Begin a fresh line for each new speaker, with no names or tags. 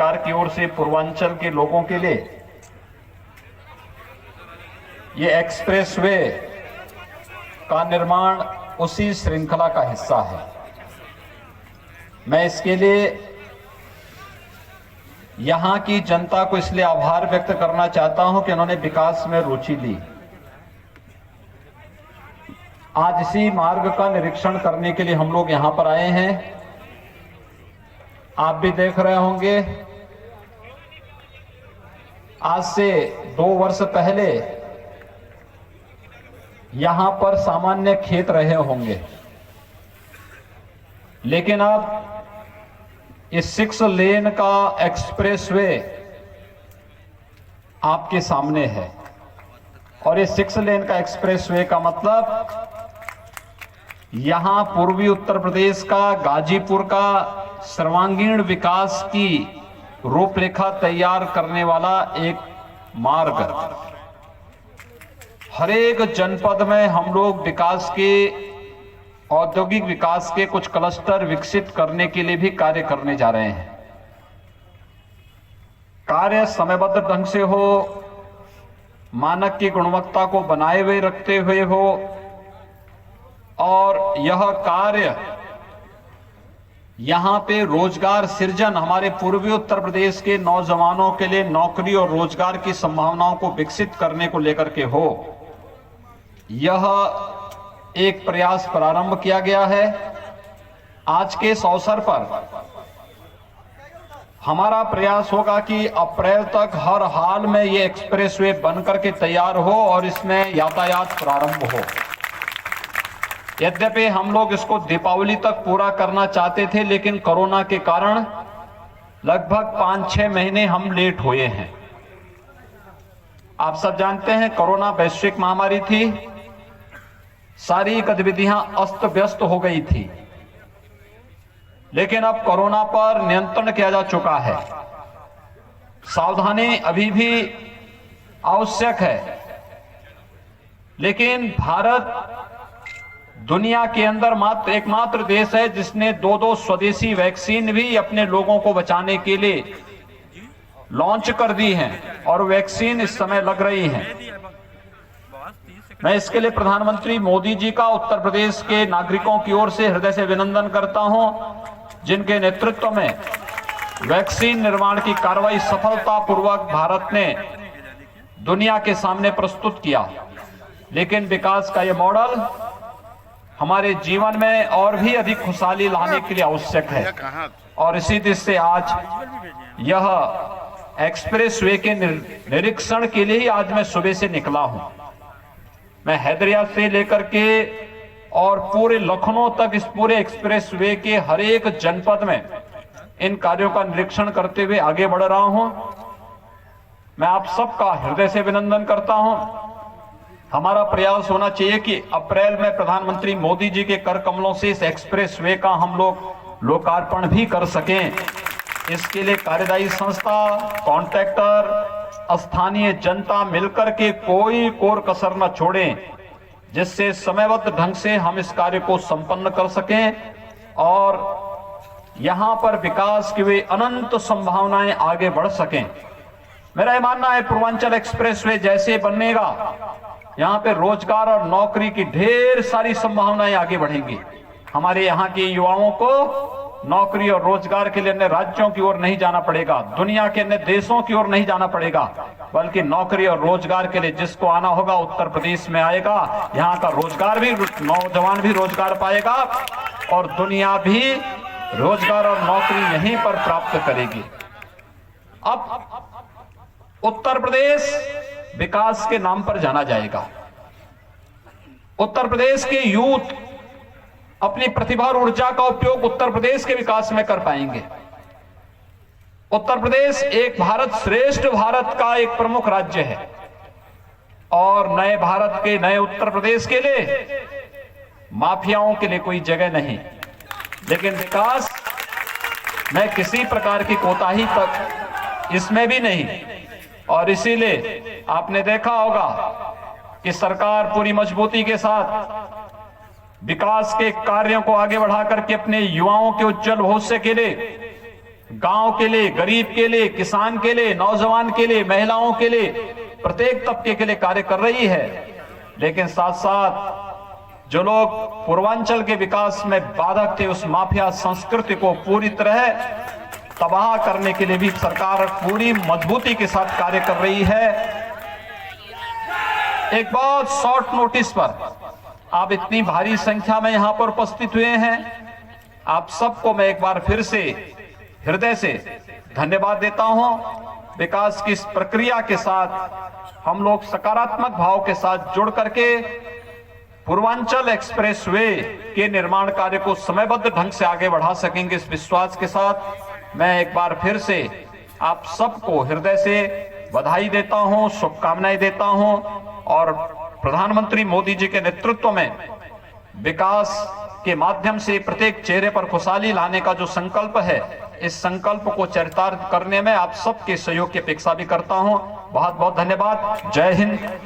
सरकार की ओर से पूर्वांचल के लोगों के लिए ये एक्सप्रेसवे का निर्माण उसी श्रृंखला का हिस्सा है। मैं इसके लिए यहां की जनता को इसलिए आभार व्यक्त करना चाहता हूं कि उन्होंने विकास में रुचि ली। आज इसी मार्ग का निरीक्षण करने के लिए हम लोग यहां पर आए हैं। आप भी देख रहे होंगे, आज से 2 वर्ष पहले यहां पर सामान्य खेत रहे होंगे, अब इस 6 लेन का एक्सप्रेसवे आपके सामने है। और इस 6 लेन का एक्सप्रेसवे का मतलब यहां पूर्वी उत्तर प्रदेश का, गाजीपुर का सर्वांगीण विकास की रूपरेखा तैयार करने वाला एक मार्ग। हर एक जनपद में हम लोग विकास के, औद्योगिक विकास के कुछ क्लस्टर विकसित करने के लिए भी कार्य करने जा रहे हैं। कार्य समयबद्ध ढंग से हो, मानक की गुणवत्ता को बनाए हुए रखते हुए हो, और यह कार्य यहां पे रोजगार सृजन, हमारे पूर्वी उत्तर प्रदेश के नौजवानों के लिए नौकरी और रोजगार की संभावनाओं को विकसित करने को लेकर के हो, यह एक प्रयास प्रारंभ किया गया है। आज के इस अवसर पर हमारा प्रयास होगा कि अप्रैल तक हर हाल में यह एक्सप्रेसवे बनकर के तैयार हो और इसमें यातायात प्रारंभ हो। यद्यपि हम लोग इसको दीपावली तक पूरा करना चाहते थे, लेकिन कोरोना के कारण लगभग 5-6 महीने हम लेट हुए हैं। आप सब जानते हैं, कोरोना वैश्विक महामारी थी, सारी गतिविधियां अस्त व्यस्त हो गई थी, लेकिन अब कोरोना पर नियंत्रण किया जा चुका है। सावधानी अभी भी आवश्यक है, लेकिन भारत दुनिया के अंदर एकमात्र देश है जिसने 2 स्वदेशी वैक्सीन भी अपने लोगों को बचाने के लिए लॉन्च कर दी हैं, और वैक्सीन इस समय लग रही हैं। मैं इसके लिए प्रधानमंत्री मोदी जी का उत्तर प्रदेश के नागरिकों की ओर से हृदय से अभिनंदन करता हूं, जिनके नेतृत्व में वैक्सीन निर्माण की कार्रवाई सफलतापूर्वक भारत ने दुनिया के सामने प्रस्तुत किया। लेकिन विकास का यह मॉडल हमारे जीवन में और भी अधिक खुशहाली लाने के लिए आवश्यक है, और इसी दृष्टि से आज यह एक्सप्रेसवे के निरीक्षण के लिए ही आज मैं सुबह से निकला हूं। मैं हैदराबाद से लेकर के और पूरे लखनऊ तक इस पूरे एक्सप्रेसवे के हर एक जनपद में इन कार्यों का निरीक्षण करते हुए आगे बढ़ रहा हूं। मैं आप सबका हृदय से अभिनंदन करता हूं। हमारा प्रयास होना चाहिए कि अप्रैल में प्रधानमंत्री मोदी जी के कर कमलों से इस एक्सप्रेसवे का हम लोग लोकार्पण भी कर सकें। इसके लिए कार्यदायी संस्था, कॉन्ट्रैक्टर, स्थानीय जनता मिलकर के कोई कोर कसर न छोड़ें, जिससे समयबद्ध ढंग से हम इस कार्य को संपन्न कर सकें और यहां पर विकास की वे अनंत संभावनाएं आगे बढ़ सकें। मेरा यह मानना है, पूर्वांचल एक्सप्रेसवे जैसे बनेगा, यहां पे रोजगार और नौकरी की ढेर सारी संभावनाएं आगे बढ़ेंगी। हमारे यहां के युवाओं को नौकरी और रोजगार के लिए अन्य राज्यों की ओर नहीं जाना पड़ेगा, दुनिया के अन्य देशों की ओर नहीं जाना पड़ेगा, बल्कि नौकरी और रोजगार के लिए जिसको आना होगा उत्तर प्रदेश में आएगा। यहाँ का रोजगार भी, नौजवान भी रोजगार पाएगा और दुनिया भी रोजगार और नौकरी यहीं पर प्राप्त करेगी। अब उत्तर प्रदेश विकास के नाम पर जाना जाएगा। उत्तर प्रदेश के यूथ अपनी प्रतिभा और ऊर्जा का उपयोग उत्तर प्रदेश के विकास में कर पाएंगे। उत्तर प्रदेश एक भारत श्रेष्ठ भारत का एक प्रमुख राज्य है और नए भारत के, नए उत्तर प्रदेश के लिए माफियाओं के लिए कोई जगह नहीं। लेकिन विकास में किसी प्रकार की कोताही तक इसमें भी नहीं, और इसीलिए आपने देखा होगा कि सरकार पूरी मजबूती के साथ विकास के कार्यों को आगे बढ़ा करके अपने युवाओं के उज्जवल भविष्य के लिए गांव के लिए, गरीब के लिए, किसान के लिए, नौजवान के लिए, महिलाओं के लिए, प्रत्येक तबके के लिए कार्य कर रही है। लेकिन साथ साथ जो लोग पूर्वांचल के विकास में बाधक थे, उस माफिया संस्कृति को पूरी तरह तबाह करने के लिए भी सरकार पूरी मजबूती के साथ कार्य कर रही है। एक बहुत शॉर्ट नोटिस पर आप इतनी भारी संख्या में यहां पर उपस्थित हुए हैं, आप सबको मैं एक बार फिर से हृदय से धन्यवाद देता हूं। विकास की इस प्रक्रिया के साथ हम लोग सकारात्मक भाव के साथ जुड़ करके पूर्वांचल एक्सप्रेसवे के निर्माण कार्य को समयबद्ध ढंग से आगे बढ़ा सकेंगे, इस विश्वास के साथ मैं एक बार फिर से आप सबको हृदय से बधाई देता हूं, शुभकामनाएं देता हूं। और प्रधानमंत्री मोदी जी के नेतृत्व में विकास के माध्यम से प्रत्येक चेहरे पर खुशहाली लाने का जो संकल्प है, इस संकल्प को चरितार्थ करने में आप सबके सहयोग की अपेक्षा भी करता हूं। बहुत बहुत धन्यवाद। जय हिंद,